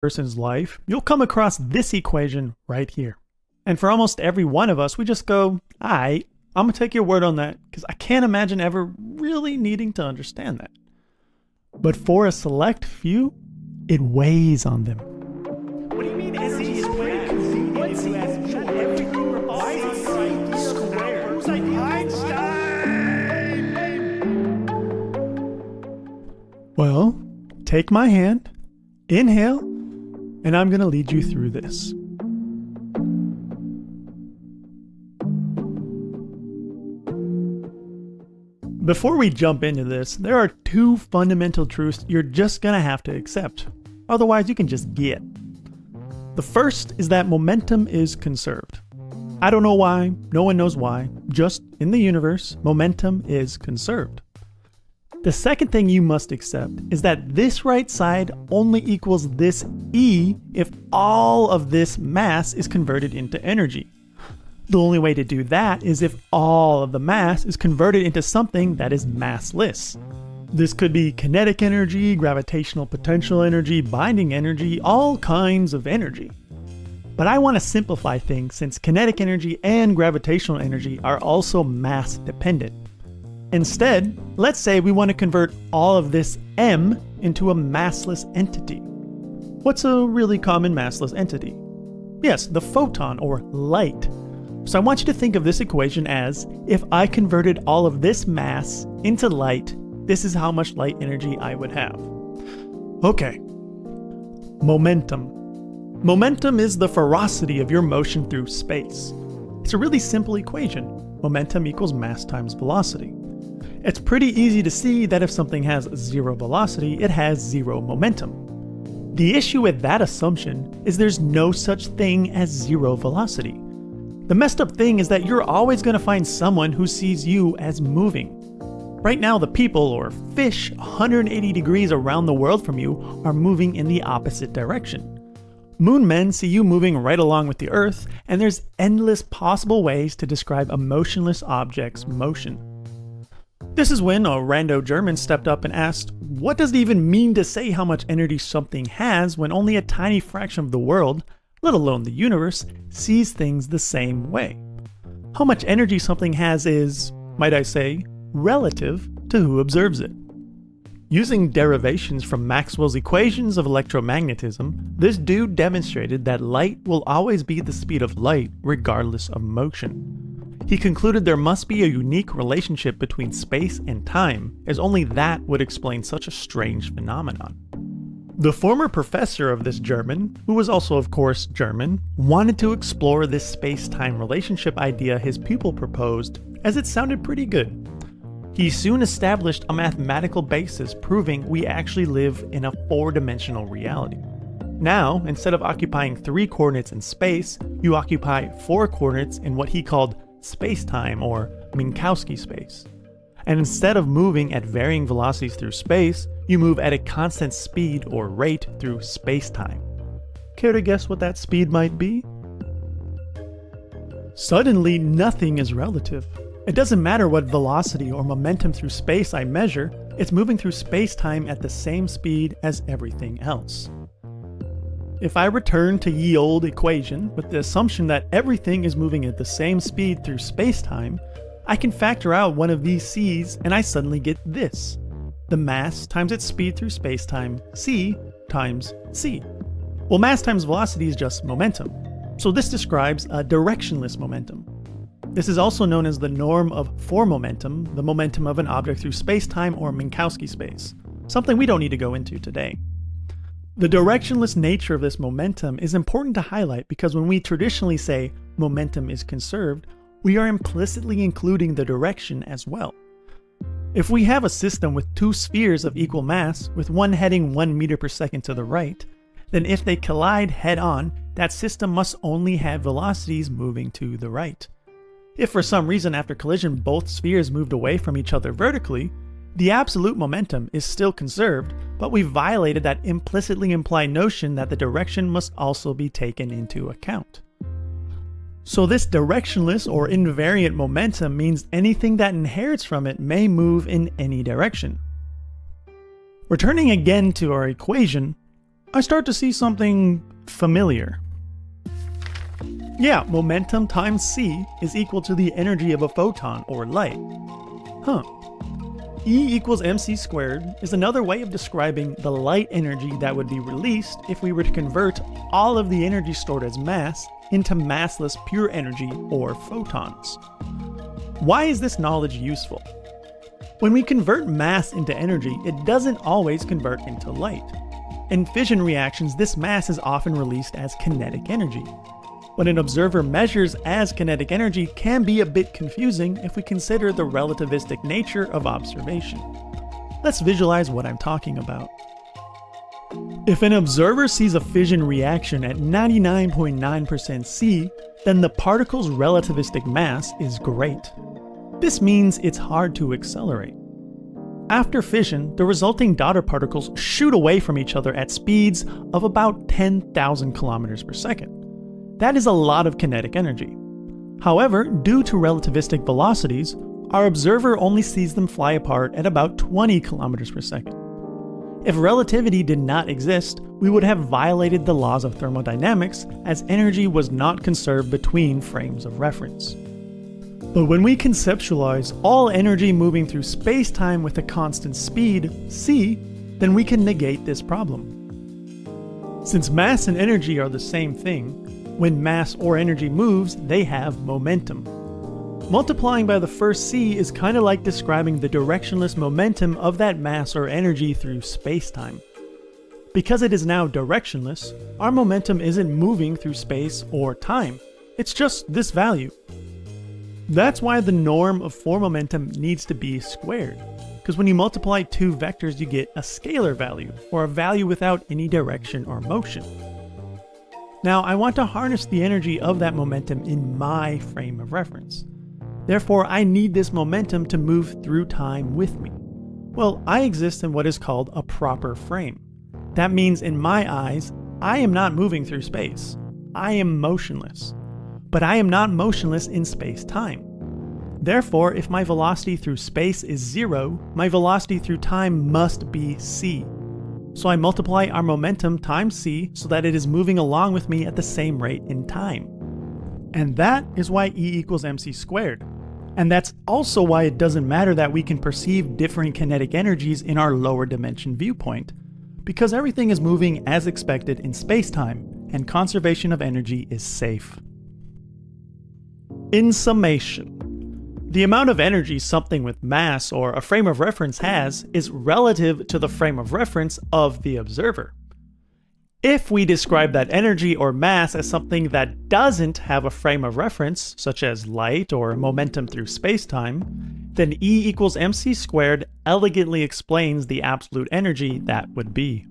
person's life, you'll come across this equation right here. And for almost every one of us, we just go, I'm gonna take your word on that because I can't imagine ever really needing to understand that. But for a select few, it weighs on them. What do you mean SE squared? What's he everything revolves around square? Who's like Einstein? Well, take my hand, inhale, and I'm gonna lead you through this. Before we jump into this, there are two fundamental truths you're just gonna have to accept. Otherwise, you can just get. The first is that momentum is conserved. I don't know why, no one knows why, just in the universe, momentum is conserved. The second thing you must accept is that this right side only equals this E if all of this mass is converted into energy. The only way to do that is if all of the mass is converted into something that is massless. This could be kinetic energy, gravitational potential energy, binding energy, all kinds of energy. But I want to simplify things since kinetic energy and gravitational energy are also mass dependent. Instead, let's say we want to convert all of this M into a massless entity. What's a really common massless entity? Yes, the photon or light. So I want you to think of this equation as, if I converted all of this mass into light, this is how much light energy I would have. Okay. Momentum. Momentum is the ferocity of your motion through space. It's a really simple equation. Momentum equals mass times velocity. It's pretty easy to see that if something has zero velocity, it has zero momentum. The issue with that assumption is there's no such thing as zero velocity. The messed up thing is that you're always going to find someone who sees you as moving. Right now, the people, or fish, 180 degrees around the world from you are moving in the opposite direction. Moon men see you moving right along with the Earth, and there's endless possible ways to describe a motionless object's motion. This is when a rando German stepped up and asked, what does it even mean to say how much energy something has when only a tiny fraction of the world, let alone the universe, sees things the same way? How much energy something has is, might I say, relative to who observes it. Using derivations from Maxwell's equations of electromagnetism, this dude demonstrated that light will always be the speed of light regardless of motion. He concluded there must be a unique relationship between space and time, as only that would explain such a strange phenomenon. The former professor of this German, who was also of course German, wanted to explore this space-time relationship idea his pupil proposed, as it sounded pretty good. He soon established a mathematical basis proving we actually live in a four-dimensional reality. Now, instead of occupying 3 coordinates in space, you occupy 4 coordinates in what he called space-time, or Minkowski space. And instead of moving at varying velocities through space, you move at a constant speed or rate through space-time. Care to guess what that speed might be? Suddenly, nothing is relative. It doesn't matter what velocity or momentum through space I measure, it's moving through space-time at the same speed as everything else. If I return to ye olde equation with the assumption that everything is moving at the same speed through space-time, I can factor out one of these c's and I suddenly get this. The mass times its speed through space-time, c, times c. Well, mass times velocity is just momentum, so this describes a directionless momentum. This is also known as the norm for momentum, the momentum of an object through space-time or Minkowski space, something we don't need to go into today. The directionless nature of this momentum is important to highlight because when we traditionally say momentum is conserved, we are implicitly including the direction as well. If we have a system with 2 spheres of equal mass, with one heading 1 meter per second to the right, then if they collide head-on, that system must only have velocities moving to the right. If for some reason after collision both spheres moved away from each other vertically, the absolute momentum is still conserved, but we violated that implicitly implied notion that the direction must also be taken into account. So this directionless or invariant momentum means anything that inherits from it may move in any direction. Returning again to our equation, I start to see something familiar. Yeah, momentum times c is equal to the energy of a photon or light. Huh. E equals mc squared is another way of describing the light energy that would be released if we were to convert all of the energy stored as mass into massless pure energy or photons. Why is this knowledge useful? When we convert mass into energy, it doesn't always convert into light. In fission reactions, this mass is often released as kinetic energy. What an observer measures as kinetic energy can be a bit confusing if we consider the relativistic nature of observation. Let's visualize what I'm talking about. If an observer sees a fission reaction at 99.9% C, then the particle's relativistic mass is great. This means it's hard to accelerate. After fission, the resulting daughter particles shoot away from each other at speeds of about 10,000 kilometers per second. That is a lot of kinetic energy. However, due to relativistic velocities, our observer only sees them fly apart at about 20 kilometers per second. If relativity did not exist, we would have violated the laws of thermodynamics, as energy was not conserved between frames of reference. But when we conceptualize all energy moving through space-time with a constant speed, c, then we can negate this problem. Since mass and energy are the same thing, when mass or energy moves, they have momentum. Multiplying by the first c is kind of like describing the directionless momentum of that mass or energy through space-time. Because it is now directionless, our momentum isn't moving through space or time. It's just this value. That's why the norm of form momentum needs to be squared, because when you multiply two vectors you get a scalar value, or a value without any direction or motion. Now I want to harness the energy of that momentum in my frame of reference. Therefore I need this momentum to move through time with me. Well, I exist in what is called a proper frame. That means in my eyes, I am not moving through space. I am motionless. But I am not motionless in space-time. Therefore, if my velocity through space is 0, my velocity through time must be c. So I multiply our momentum times c so that it is moving along with me at the same rate in time. And that is why E equals mc squared. And that's also why it doesn't matter that we can perceive different kinetic energies in our lower dimension viewpoint, because everything is moving as expected in space-time, and conservation of energy is safe. In summation, the amount of energy something with mass or a frame of reference has is relative to the frame of reference of the observer. If we describe that energy or mass as something that doesn't have a frame of reference, such as light or momentum through space-time, then E equals mc squared elegantly explains the absolute energy that would be.